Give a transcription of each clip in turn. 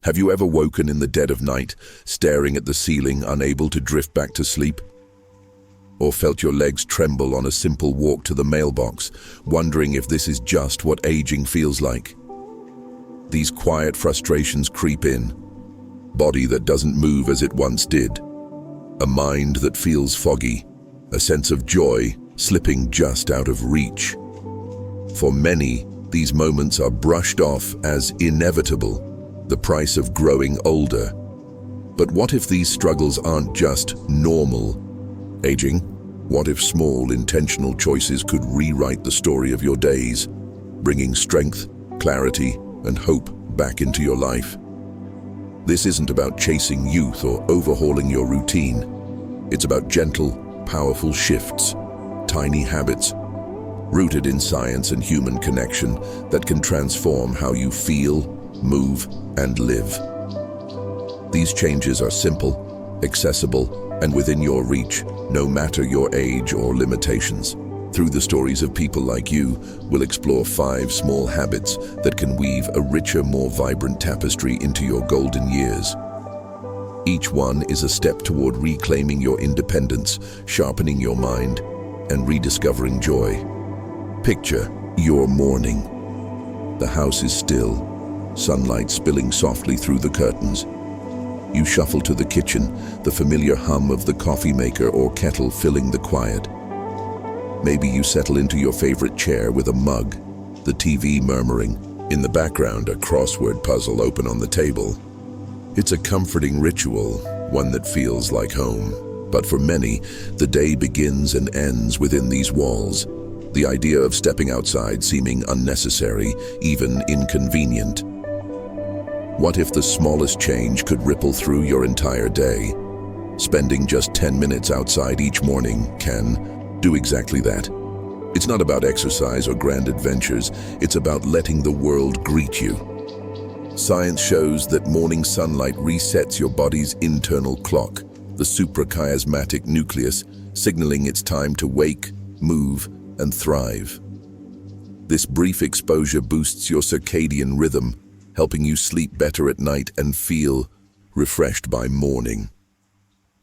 Have you ever woken in the dead of night, staring at the ceiling, unable to drift back to sleep? Or felt your legs tremble on a simple walk to the mailbox, wondering if this is just what aging feels like? These quiet frustrations creep in. Body that doesn't move as it once did. A mind that feels foggy. A sense of joy slipping just out of reach. For many, these moments are brushed off as inevitable, the price of growing older. But what if these struggles aren't just normal aging? What if small, intentional choices could rewrite the story of your days, bringing strength, clarity, and hope back into your life? This isn't about chasing youth or overhauling your routine. It's about gentle, powerful shifts, tiny habits, rooted in science and human connection that can transform how you feel, move, and live. These changes are simple, accessible, and within your reach, no matter your age or limitations. Through the stories of people like you, we'll explore 5 small habits that can weave a richer, more vibrant tapestry into your golden years. Each one is a step toward reclaiming your independence, sharpening your mind, and rediscovering joy. Picture your morning. The house is still, sunlight spilling softly through the curtains. You shuffle to the kitchen, the familiar hum of the coffee maker or kettle filling the quiet. Maybe you settle into your favorite chair with a mug, the TV murmuring. In the background, a crossword puzzle open on the table. It's a comforting ritual, one that feels like home. But for many, the day begins and ends within these walls. The idea of stepping outside seeming unnecessary, even inconvenient. What if the smallest change could ripple through your entire day? Spending just 10 minutes outside each morning can do exactly that. It's not about exercise or grand adventures, it's about letting the world greet you. Science shows that morning sunlight resets your body's internal clock, the suprachiasmatic nucleus, signaling it's time to wake, move, and thrive. This brief exposure boosts your circadian rhythm, helping you sleep better at night and feel refreshed by morning.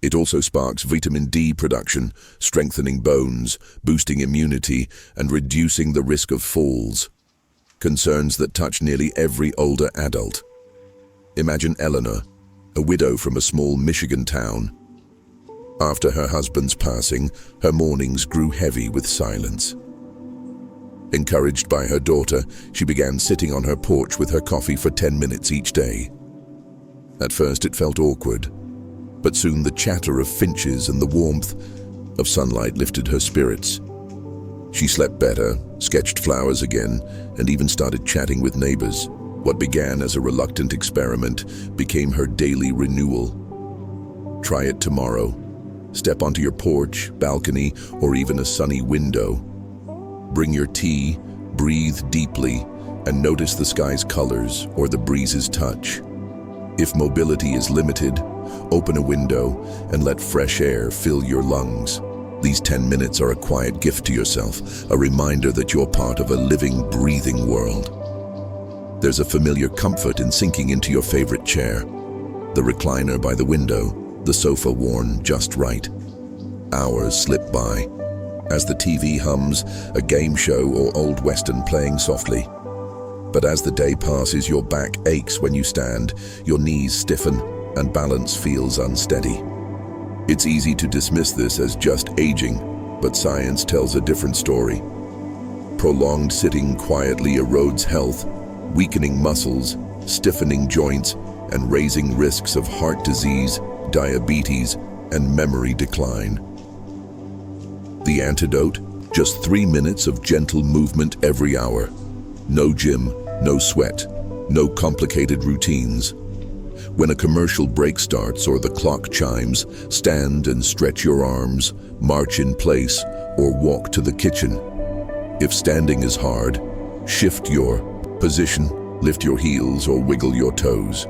It also sparks vitamin D production, strengthening bones, boosting immunity, and reducing the risk of falls. Concerns that touch nearly every older adult. Imagine Eleanor, a widow from a small Michigan town. After her husband's passing, her mornings grew heavy with silence. Encouraged by her daughter, she began sitting on her porch with her coffee for 10 minutes each day. At first it felt awkward, but soon the chatter of finches and the warmth of sunlight lifted her spirits. She slept better, sketched flowers again, and even started chatting with neighbors. What began as a reluctant experiment became her daily renewal. Try it tomorrow. Step onto your porch, balcony, or even a sunny window. Bring your tea, breathe deeply, and notice the sky's colors or the breeze's touch. If mobility is limited, open a window and let fresh air fill your lungs. These 10 minutes are a quiet gift to yourself, a reminder that you're part of a living, breathing world. There's a familiar comfort in sinking into your favorite chair. The recliner by the window, the sofa worn just right. Hours slip by. As the TV hums, a game show or old western playing softly. But as the day passes, your back aches when you stand, your knees stiffen, and balance feels unsteady. It's easy to dismiss this as just aging, but science tells a different story. Prolonged sitting quietly erodes health, weakening muscles, stiffening joints, and raising risks of heart disease, diabetes, and memory decline. The antidote? Just 3 minutes of gentle movement every hour. No gym, no sweat, no complicated routines. When a commercial break starts or the clock chimes, stand and stretch your arms, march in place, or walk to the kitchen. If standing is hard, shift your position, lift your heels, or wiggle your toes.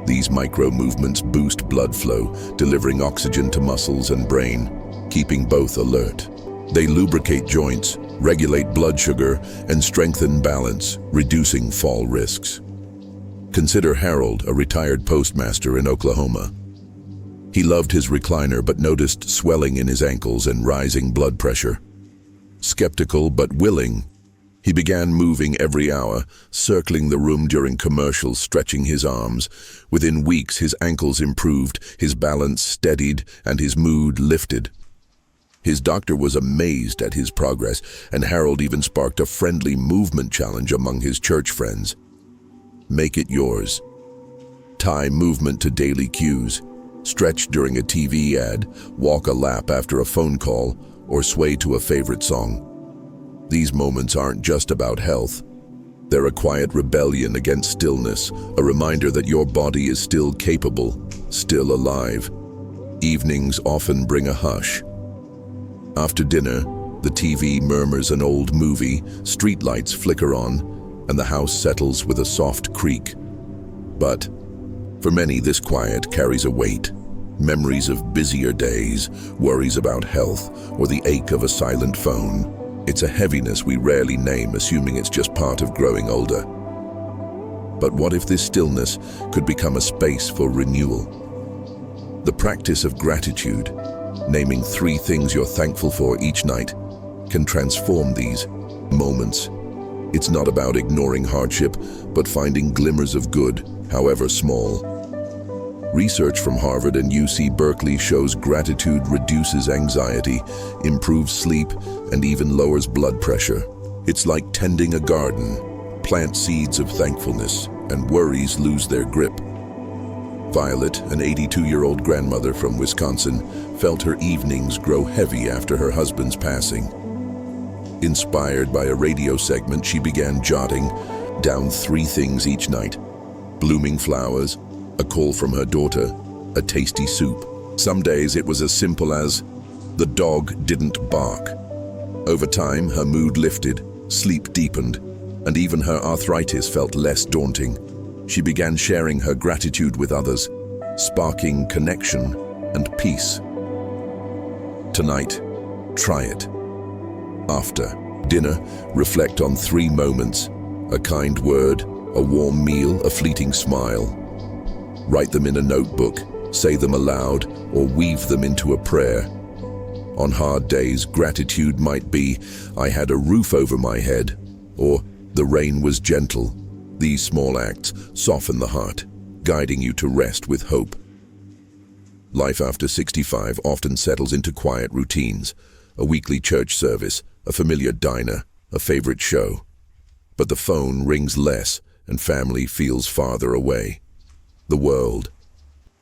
These micro movements boost blood flow, delivering oxygen to muscles and brain, keeping both alert. They lubricate joints, regulate blood sugar, and strengthen balance, reducing fall risks. Consider Harold, a retired postmaster in Oklahoma. He loved his recliner but noticed swelling in his ankles and rising blood pressure. Skeptical but willing, he began moving every hour, circling the room during commercials, stretching his arms. Within weeks, his ankles improved, his balance steadied, and his mood lifted. His doctor was amazed at his progress, and Harold even sparked a friendly movement challenge among his church friends. Make it yours. Tie movement to daily cues. Stretch during a TV ad, walk a lap after a phone call, or sway to a favorite song. These moments aren't just about health. They're a quiet rebellion against stillness, a reminder that your body is still capable, still alive. Evenings often bring a hush. After dinner, the TV murmurs an old movie, streetlights flicker on, and the house settles with a soft creak. But for many, this quiet carries a weight. Memories of busier days, worries about health, or the ache of a silent phone. It's a heaviness we rarely name, assuming it's just part of growing older. But what if this stillness could become a space for renewal? The practice of gratitude, naming 3 things you're thankful for each night, can transform these moments. It's not about ignoring hardship, but finding glimmers of good, however small. Research from Harvard and UC Berkeley shows gratitude reduces anxiety, improves sleep, and even lowers blood pressure. It's like tending a garden. Plant seeds of thankfulness, and worries lose their grip. Violet, an 82-year-old grandmother from Wisconsin, felt her evenings grow heavy after her husband's passing. Inspired by a radio segment, she began jotting down 3 things each night: blooming flowers, a call from her daughter, a tasty soup. Some days it was as simple as, the dog didn't bark. Over time, her mood lifted, sleep deepened, and even her arthritis felt less daunting. She began sharing her gratitude with others, sparking connection and peace. Tonight, try it. After dinner, reflect on 3 moments: a kind word, a warm meal, a fleeting smile. Write them in a notebook, say them aloud, or weave them into a prayer. On hard days, gratitude might be, I had a roof over my head, or the rain was gentle. These small acts soften the heart, guiding you to rest with hope. Life after 65 often settles into quiet routines: a weekly church service, a familiar diner, a favorite show. But the phone rings less, and family feels farther away. The world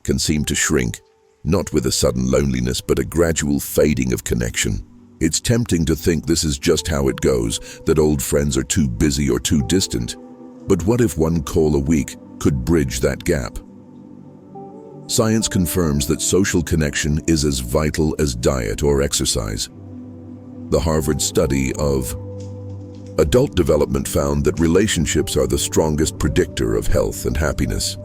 can seem to shrink, not with a sudden loneliness, but a gradual fading of connection. It's tempting to think this is just how it goes, that old friends are too busy or too distant. But what if one call a week could bridge that gap? Science confirms that social connection is as vital as diet or exercise. The Harvard study of adult development found that relationships are the strongest predictor of health and happiness.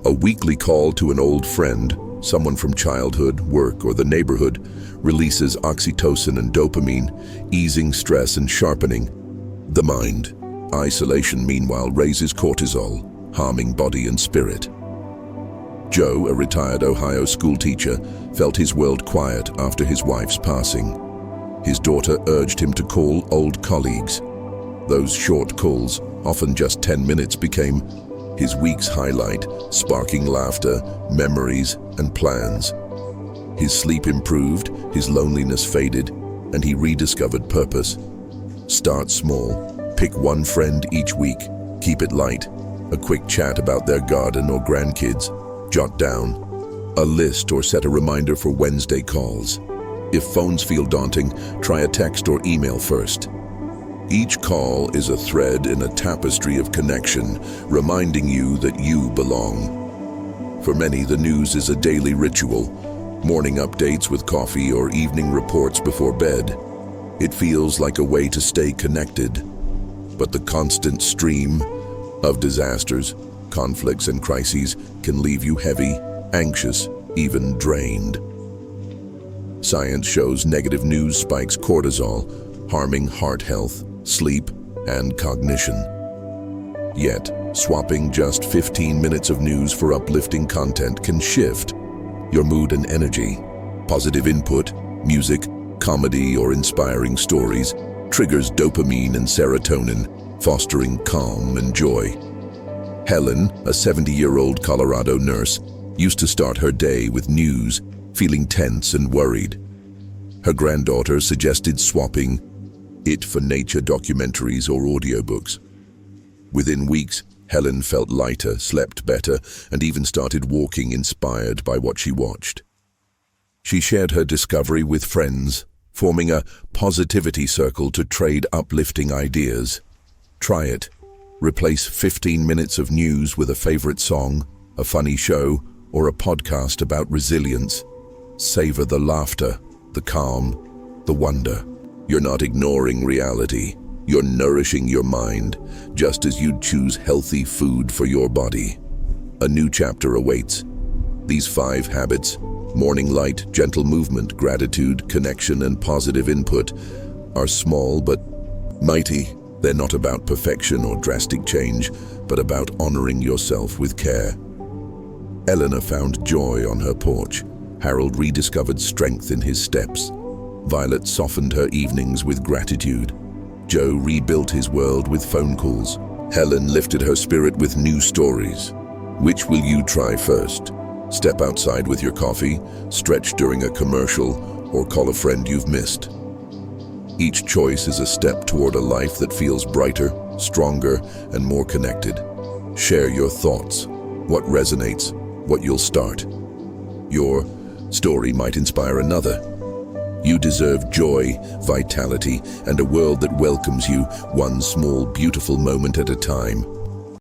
A weekly call to an old friend, someone from childhood, work, or the neighborhood, releases oxytocin and dopamine, easing stress and sharpening the mind. Isolation, meanwhile, raises cortisol, harming body and spirit. Joe, a retired Ohio schoolteacher, felt his world quiet after his wife's passing. His daughter urged him to call old colleagues. Those short calls, often just 10 minutes, became his week's highlight, sparking laughter, memories, and plans. His sleep improved, his loneliness faded, and he rediscovered purpose. Start small. Pick 1 friend each week. Keep it light. A quick chat about their garden or grandkids. Jot down a list or set a reminder for Wednesday calls. If phones feel daunting, try a text or email first. Each call is a thread in a tapestry of connection, reminding you that you belong. For many, the news is a daily ritual, morning updates with coffee or evening reports before bed. It feels like a way to stay connected. But the constant stream of disasters, conflicts, and crises can leave you heavy, anxious, even drained. Science shows negative news spikes cortisol, harming heart health, sleep, and cognition. Yet, Swapping just 15 minutes of news for uplifting content can shift your mood and energy. Positive input, music, comedy, or inspiring stories triggers dopamine and serotonin, fostering calm and joy. Helen, a 70-year-old Colorado nurse, used to start her day with news, feeling tense and worried. Her granddaughter suggested swapping it for nature documentaries or audiobooks. Within weeks, Helen felt lighter, slept better, and even started walking inspired by what she watched. She shared her discovery with friends, forming a positivity circle to trade uplifting ideas. Try it. Replace 15 minutes of news with a favorite song, a funny show, or a podcast about resilience. Savor the laughter, the calm, the wonder. You're not ignoring reality. You're nourishing your mind, just as you'd choose healthy food for your body. A new chapter awaits. These 5 habits, morning light, gentle movement, gratitude, connection, and positive input, are small but mighty. They're not about perfection or drastic change, but about honoring yourself with care. Eleanor found joy on her porch. Harold rediscovered strength in his steps. Violet softened her evenings with gratitude. Joe rebuilt his world with phone calls. Helen lifted her spirit with new stories. Which will you try first? Step outside with your coffee, stretch during a commercial, or call a friend you've missed. Each choice is a step toward a life that feels brighter, stronger, and more connected. Share your thoughts. What resonates? What you'll start? Your story might inspire another. You deserve joy, vitality, and a world that welcomes you, one small, beautiful moment at a time.